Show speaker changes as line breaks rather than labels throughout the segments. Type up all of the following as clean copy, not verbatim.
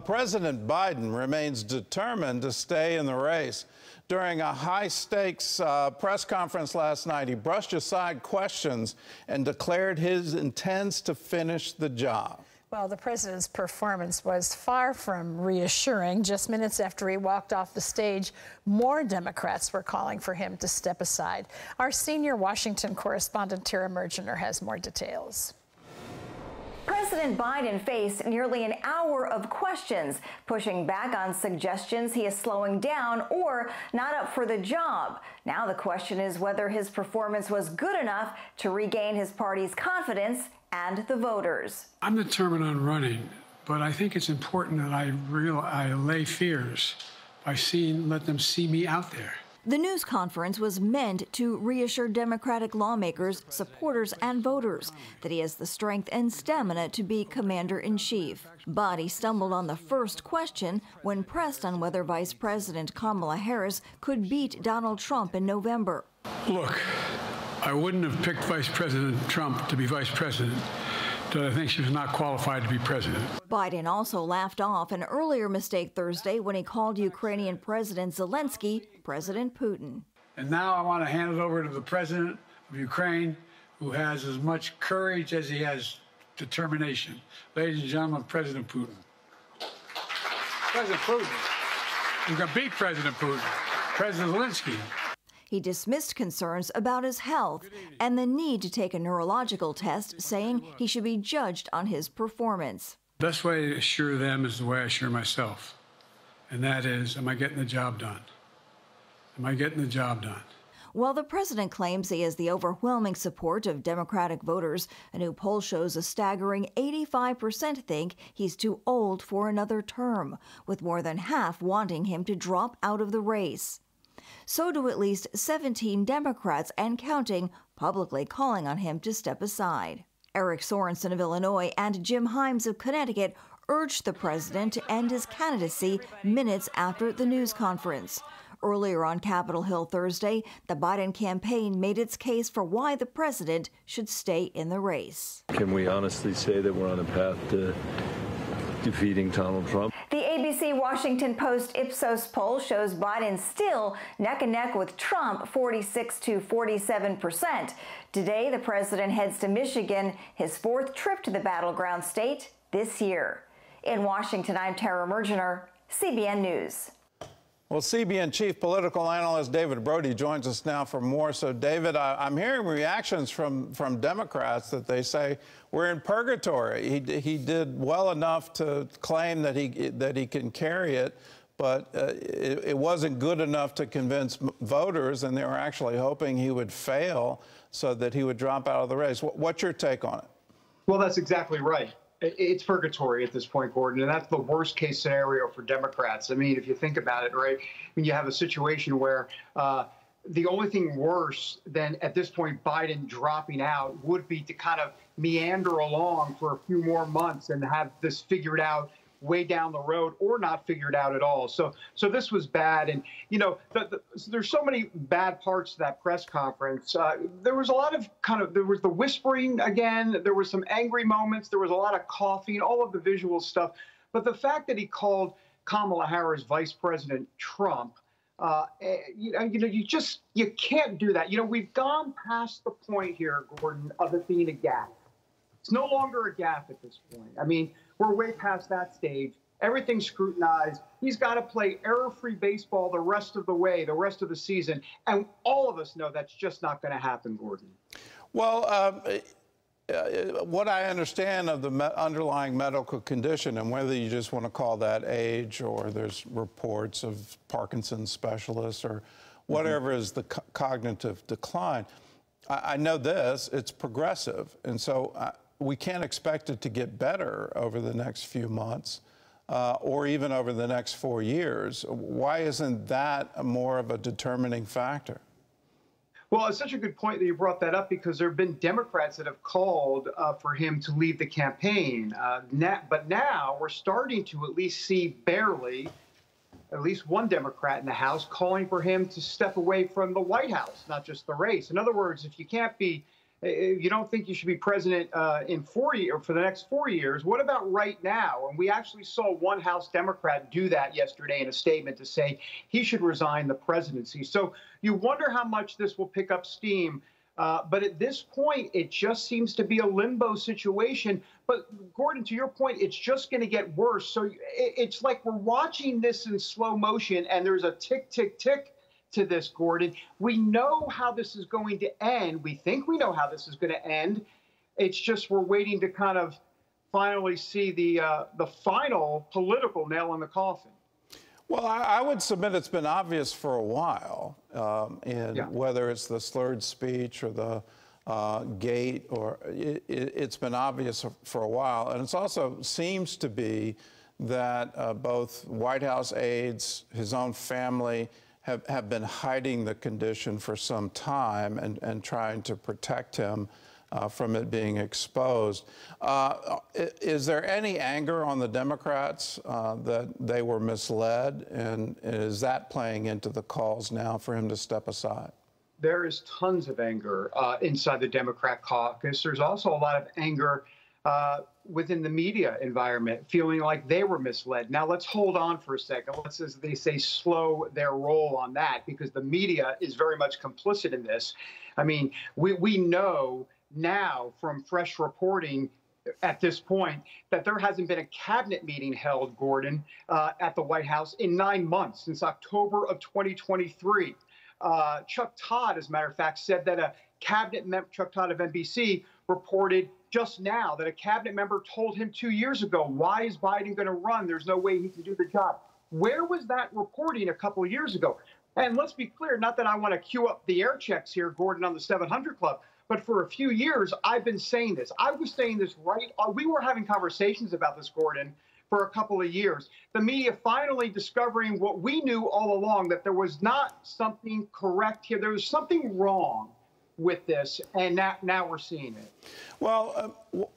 President Biden remains determined to stay in the race. During a high-stakes press conference last night, he brushed aside questions and declared his intents to finish the job.
Well, the president's performance was far from reassuring. Just minutes after he walked off the stage, more Democrats were calling for him to step aside. Our senior Washington correspondent Tara Mergener has more details.
President Biden faced nearly an hour of questions, pushing back on suggestions he is slowing down or not up for the job. Now the question is whether his performance was good enough to regain his party's confidence and the voters.
I'm determined on running, but I think it's important that I allay fears by let them see me out there.
The news conference was meant to reassure Democratic lawmakers, supporters, and voters that he has the strength and stamina to be commander-in-chief. But he stumbled on the first question when pressed on whether Vice President Kamala Harris could beat Donald Trump in November.
Look, I wouldn't have picked Vice President Trump to be vice president, but I think she was not qualified to be president.
Biden also laughed off an earlier mistake Thursday when he called Ukrainian President Zelensky President Putin.
And now I want to hand it over to the president of Ukraine, who has as much courage as he has determination. Ladies and gentlemen, President Putin. President Putin. You're going to beat President Putin. President Zelensky.
He dismissed concerns about his health and the need to take a neurological test, saying he should be judged on his performance.
The best way to assure them is the way I assure myself, and that is, am I getting the job done? Am I getting the job done?
While the president claims he has the overwhelming support of Democratic voters, a new poll shows a staggering 85% think he's too old for another term, with more than half wanting him to drop out of the race. So do at least 17 Democrats and counting, publicly calling on him to step aside. Eric Sorensen of Illinois and Jim Himes of Connecticut urged the president to end his candidacy minutes after the news conference. Earlier on Capitol Hill Thursday, the Biden campaign made its case for why the president should stay in the race.
Can we honestly say that we're on a path to defeating Donald Trump?
The ABC Washington Post Ipsos poll shows Biden still neck and neck with Trump, 46 to 47%. Today, the president heads to Michigan, his fourth trip to the battleground state this year. In Washington, I'm Tara Mergener, CBN News.
Well, CBN chief political analyst David Brody joins us now for more. So, David, I'm hearing reactions from Democrats that they say we're in purgatory. He did well enough to claim that he can carry it, but it wasn't good enough to convince voters, and they were actually hoping he would fail so that he would drop out of the race. What's your take on it?
Well, that's exactly right. It's purgatory at this point, Gordon, and that's the worst case scenario for Democrats. I mean, if you think about it, right, I mean, you have a situation where the only thing worse than at this point Biden dropping out would be to kind of meander along for a few more months and have this figured out way down the road or not figured out at all. So this was bad. And, you know, there's so many bad parts to that press conference. There was a lot of there was the whispering again. There were some angry moments. There was a lot of coughing, all of the visual stuff. But the fact that he called Kamala Harris Vice President Trump, you can't do that. You know, we've gone past the point here, Gordon, of it being a gaffe. It's no longer a gaffe at this point. I mean, we're way past that stage. Everything's scrutinized. He's got to play error-free baseball the rest of the way, the rest of the season. And all of us know that's just not going to happen, Gordon.
Well, what I understand of the underlying medical condition, and whether you just want to call that age or there's reports of Parkinson's specialists or whatever is the cognitive decline, I know this, it's progressive. And so we can't expect it to get better over the next few months or even over the next 4 years. Why isn't that more of a determining factor?
Well, it's such a good point that you brought that up, because there have been Democrats that have called for him to leave the campaign. But now we're starting to at least see barely at least one Democrat in the House calling for him to step away from the White House, not just the race. In other words, if you can't be If you don't think you should be president in 4 years or for the next 4 years, what about right now? And we actually saw one House Democrat do that yesterday in a statement to say he should resign the presidency. So you wonder how much this will pick up steam. But at this point, it just seems to be a limbo situation. But Gordon, to your point, it's just going to get worse. So it's like we're watching this in slow motion, and there's a tick, tick, tick to this, Gordon. We know how this is going to end. We think we know how this is going to end. It's just we're waiting to kind of finally see the final political nail in the coffin.
Well, I would submit it's been obvious for a while, whether it's the slurred speech or the gate, or it's been obvious for a while. And it also seems to be that both White House aides, his own family, have been hiding the condition for some time and trying to protect him from it being exposed. Is there any anger on the Democrats that they were misled? And is that playing into the calls now for him to step aside?
There is tons of anger inside the Democrat caucus. There's also a lot of anger within the media environment, feeling like they were misled. Now, let's hold on for a second. Let's, as they say, slow their roll on that, because the media is very much complicit in this. I mean, we know now from fresh reporting at this point that there hasn't been a cabinet meeting held, Gordon, at the White House in 9 months, since October of 2023. Chuck Todd, as a matter of fact, said that a cabinet member, Chuck Todd of NBC, reported just now that a cabinet member told him 2 years ago, why is Biden going to run? There's no way he can do the job. Where was that reporting a couple of years ago? And let's be clear, not that I want to cue up the air checks here, Gordon, on the 700 Club, but for a few years, I've been saying this. I was saying this we were having conversations about this, Gordon, for a couple of years. The media finally discovering what we knew all along, that there was not something correct here. There was something wrong with this, and now we're seeing it.
Well,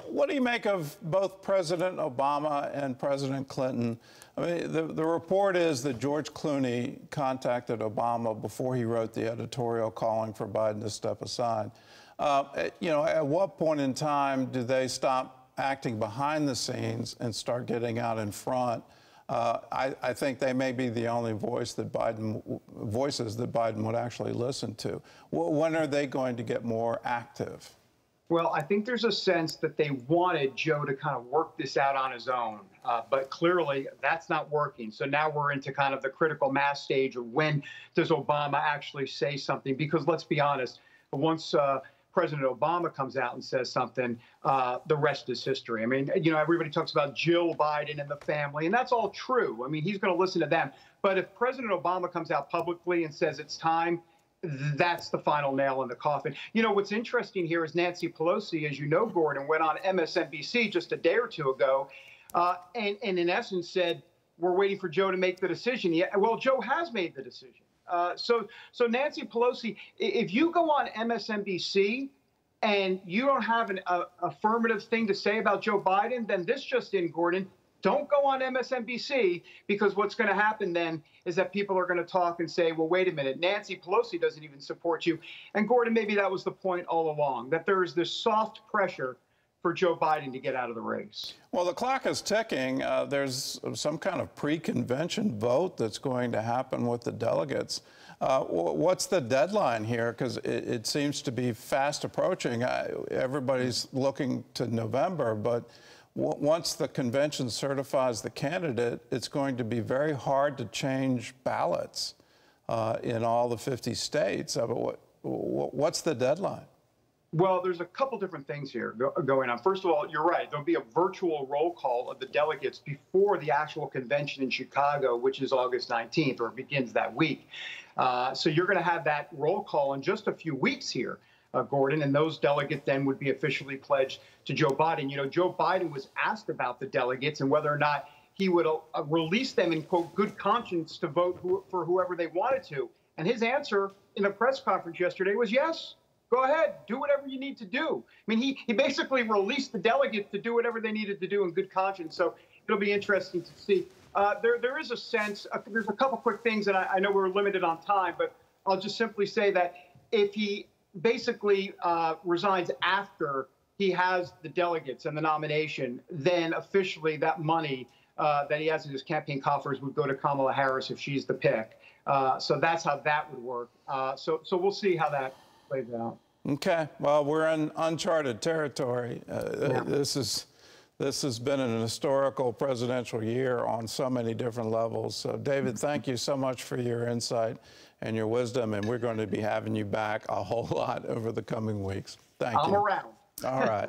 what do you make of both President Obama and President Clinton? I mean, the report is that George Clooney contacted Obama before he wrote the editorial calling for Biden to step aside. You know, at what point in time do they stop acting behind the scenes and start getting out in front? I think they may be the only voices that Biden would actually listen to. When are they going to get more active?
Well, I think there's a sense that they wanted Joe to kind of work this out on his own, but clearly that's not working. So now we're into kind of the critical mass stage of when does Obama actually say something? Because let's be honest, once President Obama comes out and says something, the rest is history. I mean, you know, everybody talks about Jill Biden and the family, and that's all true. I mean, he's going to listen to them. But if President Obama comes out publicly and says it's time, that's the final nail in the coffin. You know, what's interesting here is Nancy Pelosi, as you know, Gordon, went on MSNBC just a day or two ago and in essence said, we're waiting for Joe to make the decision. Yeah, well, Joe has made the decision. So Nancy Pelosi, if you go on MSNBC and you don't have an affirmative thing to say about Joe Biden, then this just in, Gordon, don't go on MSNBC, because what's going to happen then is that people are going to talk and say, well, wait a minute, Nancy Pelosi doesn't even support you. And Gordon, maybe that was the point all along, that there is this soft pressure for Joe Biden to get out of the race.
Well, the clock is ticking. There's some kind of pre-convention vote that's going to happen with the delegates. What's the deadline here? Because it seems to be fast approaching. Everybody's looking to November, but once the convention certifies the candidate, it's going to be very hard to change ballots in all the 50 states. What's the deadline?
Well, there's a couple different things here going on. First of all, you're right. There'll be a virtual roll call of the delegates before the actual convention in Chicago, which is August 19th, or begins that week. So you're going to have that roll call in just a few weeks here, Gordon, and those delegates then would be officially pledged to Joe Biden. You know, Joe Biden was asked about the delegates and whether or not he would release them in, quote, good conscience to vote for whoever they wanted to. And his answer in a press conference yesterday was yes. Go ahead, do whatever you need to do. I mean, he basically released the delegates to do whatever they needed to do in good conscience. So it'll be interesting to see. There is a sense, there's a couple quick things, and I know we're limited on time, but I'll just simply say that if he basically resigns after he has the delegates and the nomination, then officially that money that he has in his campaign coffers would go to Kamala Harris if she's the pick. So that's how that would work. So we'll see how that plays out.
Okay. Well, we're in uncharted territory.
Yeah.
This has been an historical presidential year on so many different levels. So, David, thank you so much for your insight and your wisdom, and we're going to be having you back a whole lot over the coming weeks. Thank you.
I'm around.
All right.